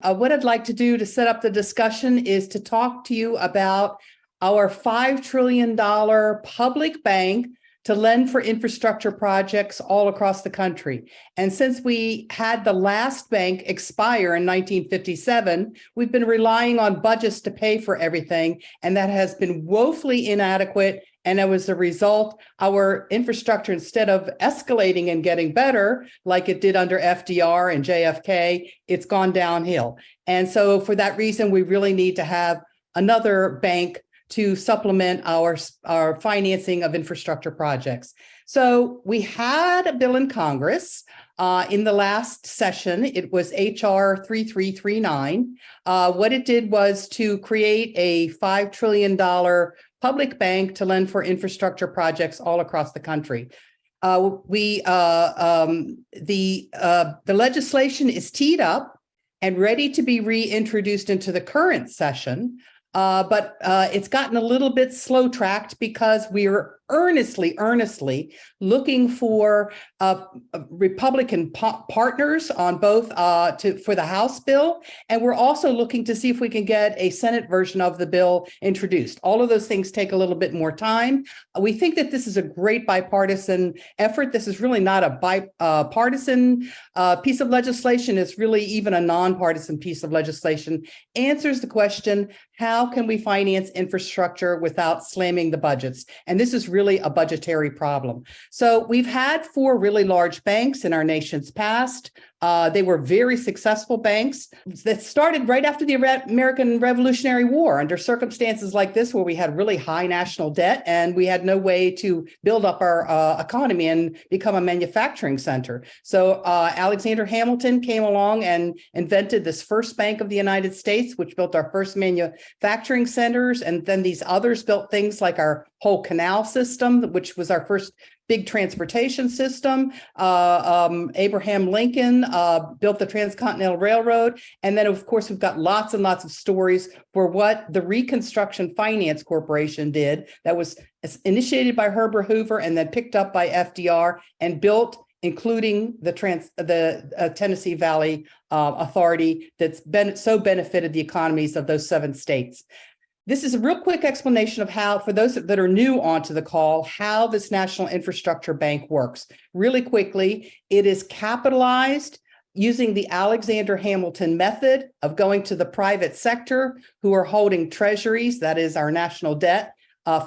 What I'd like to do to set up the discussion is to talk to you about our $5 trillion public bank to lend for infrastructure projects all across the country. And since we had the last bank expire in 1957, we've been relying on budgets to pay for everything, and that has been woefully inadequate. And as a result, our infrastructure, instead of escalating and getting better, like it did under FDR and JFK, it's gone downhill. And so for that reason, we really need to have another bank to supplement our financing of infrastructure projects. So we had a bill in Congress in the last session. It was HR 3339. What it did was to create a $5 trillion public bank to lend for infrastructure projects all across the country. The legislation is teed up and ready to be reintroduced into the current session. But it's gotten a little bit slow-tracked because we are earnestly looking for Republican partners on both for the House bill, and we're also looking to see if we can get a Senate version of the bill introduced. All of those things take a little bit more time. We think that this is a great bipartisan effort. This is really not a bipartisan piece of legislation. It's really even a nonpartisan piece of legislation. Answers the question, how can we finance infrastructure without slamming the budgets? And this is really a budgetary problem. So we've had 4 really large banks in our nation's past. They were very successful banks that started right after the American Revolutionary War under circumstances like this, where we had really high national debt and we had no way to build up our economy and become a manufacturing center. So Alexander Hamilton came along and invented this first Bank of the United States, which built our first manufacturing centers. And then these others built things like our whole canal system, which was our first big transportation system. Abraham Lincoln built the Transcontinental Railroad. And then, of course, we've got lots and lots of stories for what the Reconstruction Finance Corporation did that was initiated by Herbert Hoover and then picked up by FDR and built, including the Tennessee Valley Authority that's benefited the economies of those 7 states. This is a real quick explanation of how, for those that are new onto the call, how this National Infrastructure Bank works. Really quickly, it is capitalized using the Alexander Hamilton method of going to the private sector who are holding treasuries, that is our national debt,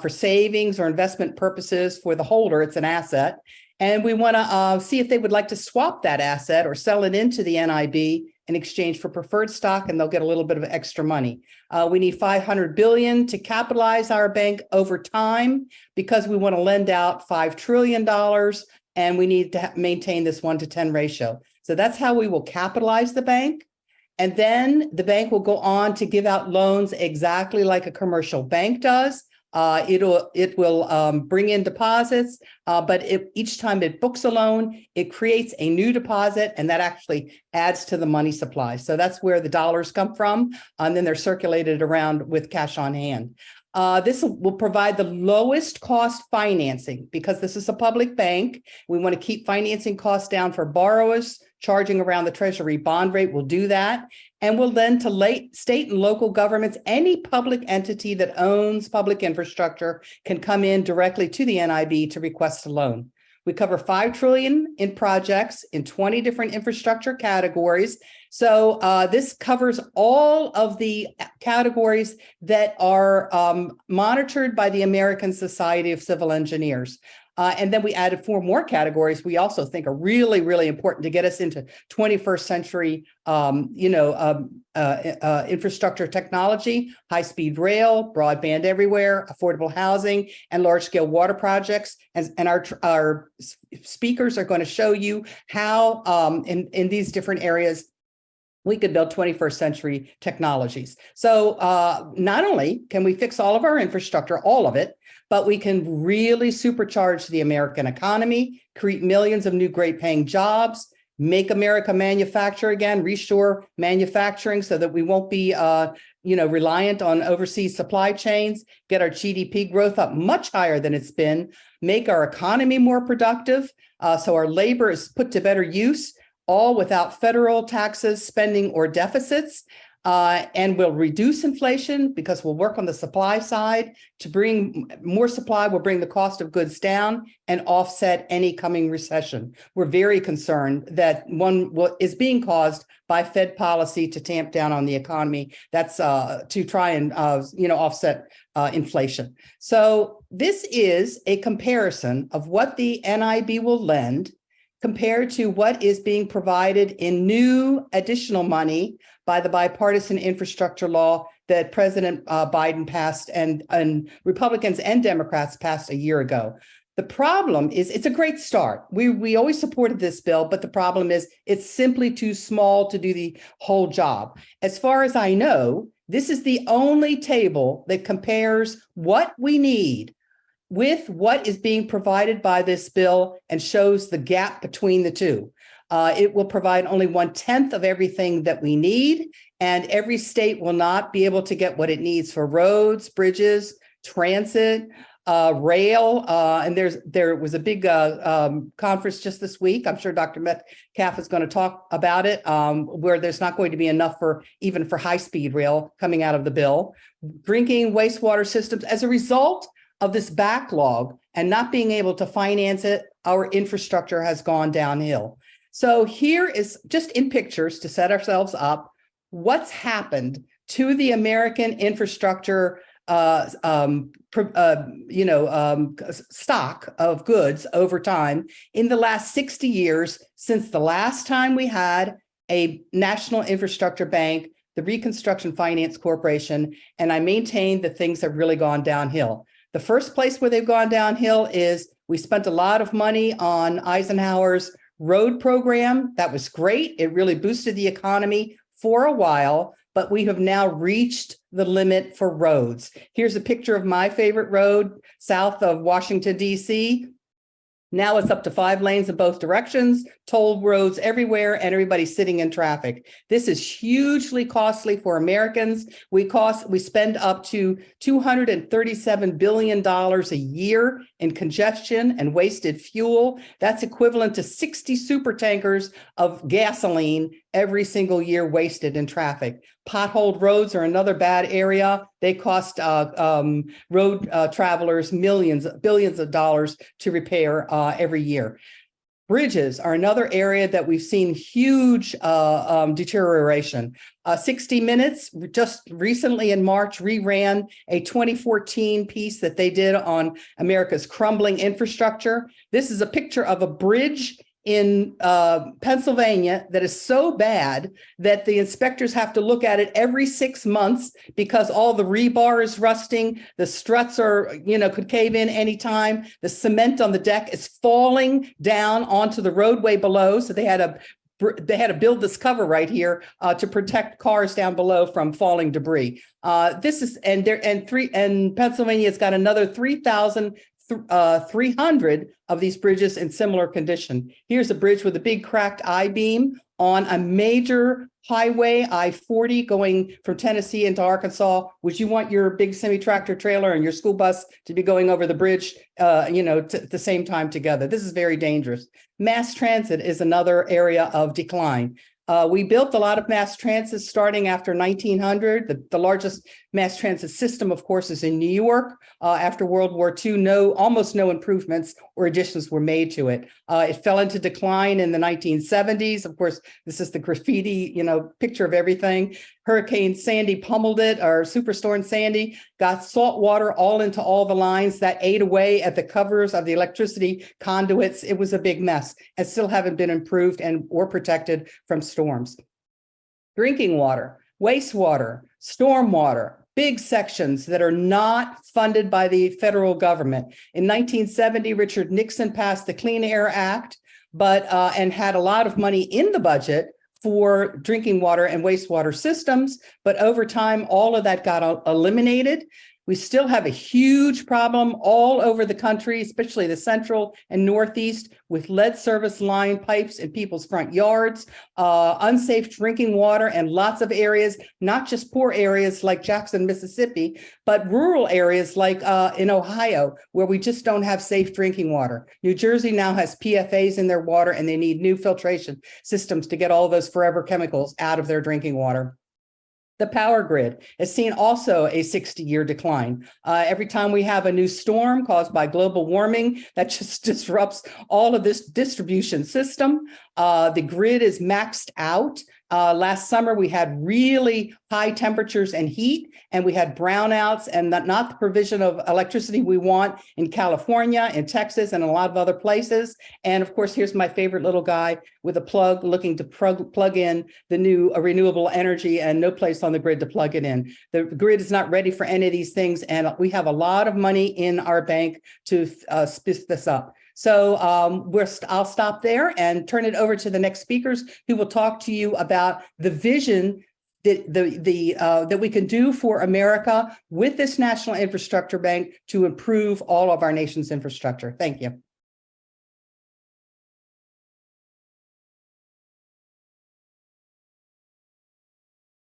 for savings or investment purposes. For the holder, it's an asset. And we want to see if they would like to swap that asset or sell it into the NIB in exchange for preferred stock, and they'll get a little bit of extra money. We need $500 billion to capitalize our bank over time because we want to lend out $5 trillion, and we need to maintain this 1-to-10 ratio. So that's how we will capitalize the bank. And then the bank will go on to give out loans exactly like a commercial bank does. It will bring in deposits, but each time it books a loan, it creates a new deposit, and that actually adds to the money supply. So that's where the dollars come from, and then they're circulated around with cash on hand. This will provide the lowest cost financing because this is a public bank. We want to keep financing costs down for borrowers. Charging around the Treasury bond rate will do that, and will lend to state and local governments. Any public entity that owns public infrastructure can come in directly to the NIB to request a loan. We cover $5 trillion in projects in 20 different infrastructure categories. So this covers all of the categories that are monitored by the American Society of Civil Engineers. And then we added 4 more categories we also think are really, really important to get us into 21st century, infrastructure technology, high-speed rail, broadband everywhere, affordable housing, and large-scale water projects. And our speakers are going to show you how in these different areas we could build 21st century technologies. So not only can we fix all of our infrastructure, all of it, but we can really supercharge the American economy, create millions of new great paying jobs, make America manufacture again, reshore manufacturing so that we won't be reliant on overseas supply chains, get our GDP growth up much higher than it's been, make our economy more productive so our labor is put to better use. all without federal taxes, spending, or deficits. And will reduce inflation because we'll work on the supply side to bring more supply, will bring the cost of goods down and offset any coming recession. We're very concerned that one is being caused by Fed policy to tamp down on the economy. That's to try and offset inflation. So this is a comparison of what the NIB will lend compared to what is being provided in new additional money by the bipartisan infrastructure law that President Biden passed and Republicans and Democrats passed a year ago. The problem is it's a great start. We always supported this bill, but the problem is it's simply too small to do the whole job. As far as I know, this is the only table that compares what we need with what is being provided by this bill and shows the gap between the two. It will provide only 1/10 of everything that we need, and every state will not be able to get what it needs for roads, bridges, transit, rail. And there was a big conference just this week. I'm sure Dr. Metcalf is going to talk about it, where there's not going to be enough even for high-speed rail coming out of the bill. Drinking wastewater systems, as a result of this backlog and not being able to finance it, our infrastructure has gone downhill. So here is just in pictures to set ourselves up what's happened to the American infrastructure stock of goods over time in the last 60 years since the last time we had a national infrastructure bank, the Reconstruction Finance Corporation, and I maintain that things have really gone downhill. The first place where they've gone downhill is we spent a lot of money on Eisenhower's road program. That was great. It really boosted the economy for a while, but we have now reached the limit for roads. Here's a picture of my favorite road south of Washington, D.C. Now it's up to 5 lanes in both directions, toll roads everywhere, and everybody's sitting in traffic. This is hugely costly for Americans. We spend up to $237 billion a year in congestion and wasted fuel. That's equivalent to 60 super tankers of gasoline every single year wasted in traffic. Potholed roads are another bad area. They cost road travelers billions of dollars to repair every year. Bridges are another area that we've seen huge deterioration. 60 Minutes just recently in March reran a 2014 piece that they did on America's crumbling infrastructure. This is a picture of a bridge in Pennsylvania that is so bad that the inspectors have to look at it every 6 months because all the rebar is rusting, the struts could cave in anytime, the cement on the deck is falling down onto the roadway below, so they had to build this cover right here to protect cars down below from falling debris. And Pennsylvania's got another 3,300 of these bridges in similar condition. Here's a bridge with a big cracked I-beam on a major highway, I-40, going from Tennessee into Arkansas. Would you want your big semi-tractor trailer and your school bus to be going over the bridge, at the same time together? This is very dangerous. Mass transit is another area of decline. We built a lot of mass transit starting after 1900. The largest mass transit system, of course, is in New York. After World War II, almost no improvements or additions were made to it. It fell into decline in the 1970s. Of course, this is the graffiti, picture of everything. Hurricane Sandy pummeled it, or Superstorm Sandy got salt water all into all the lines that ate away at the covers of the electricity conduits. It was a big mess and still haven't been improved or protected from storms. Drinking water, wastewater, stormwater, big sections that are not funded by the federal government. In 1970, Richard Nixon passed the Clean Air Act, and had a lot of money in the budget for drinking water and wastewater systems, but over time, all of that got eliminated. We still have a huge problem all over the country, especially the central and northeast, with lead service line pipes in people's front yards, unsafe drinking water, and lots of areas, not just poor areas like Jackson, Mississippi, but rural areas like in Ohio, where we just don't have safe drinking water. New Jersey now has PFAS in their water, and they need new filtration systems to get all those forever chemicals out of their drinking water. The power grid has seen also a 60-year decline. Every time we have a new storm caused by global warming, that just disrupts all of this distribution system. The grid is maxed out. Last summer, we had really high temperatures and heat, and we had brownouts and not the provision of electricity we want in California, in Texas, and a lot of other places. And of course, here's my favorite little guy with a plug looking to plug in the new renewable energy, and no place on the grid to plug it in. The grid is not ready for any of these things, and we have a lot of money in our bank to spiff this up. So I'll stop there and turn it over to the next speakers, who will talk to you about the vision that we can do for America with this National Infrastructure Bank to improve all of our nation's infrastructure. Thank you.